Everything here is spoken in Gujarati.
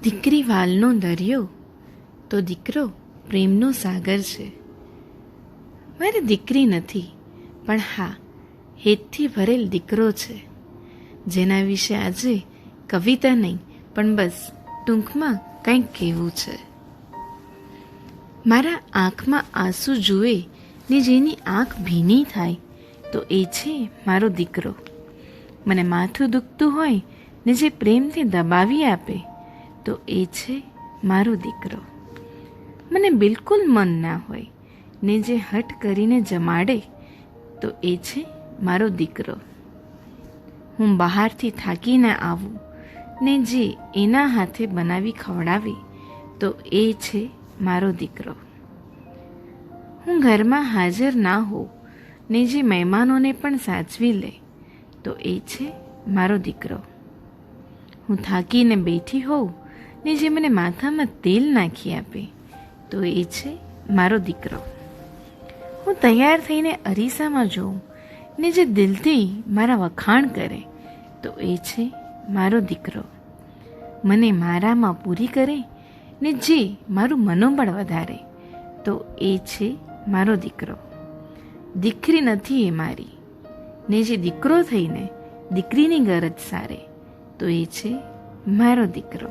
દીકરી વાલનો દરિયો તો દીકરો પ્રેમનો સાગર છે. મારી દીકરી નથી, પણ હા, હેતથી ભરેલ દીકરો છે, જેના વિશે આજે કવિતા નહીં પણ બસ ટૂંકમાં કંઈક કહેવું છે. મારા આંખમાં આંસુ જુએ ને જેની આંખ ભીની થાય તો એ છે મારો દીકરો. મને માથું દુખતું હોય ને જે પ્રેમથી દબાવી આપે તો એ છે મારો દીકરો. મને બિલકુલ મન ના હોય ને જે હઠ કરીને જમાડે તો એ છે મારો દીકરો. હું બહારથી થાકીને આવું ને જે એના હાથે બનાવી ખવડાવે તો એ છે મારો દીકરો. હું ઘરમાં હાજર ના હોઉં ને જે મહેમાનોને પણ સાચવી લે તો એ છે મારો દીકરો. હું થાકીને બેઠી હોઉં ને જે મને માથામાં તેલ નાખી આપે તો એ છે મારો દીકરો. હું તૈયાર થઈને અરીસામાં જોઉં ને જે દિલથી મારા વખાણ કરે તો એ છે મારો દીકરો. મને મારામાં પૂરી કરે ને જે મારું મનોબળ વધારે તો એ છે મારો દીકરો. દીકરી નથી એ મારી ને જે દીકરો થઈને દીકરીની ગરજ સારે તો એ છે મારો દીકરો.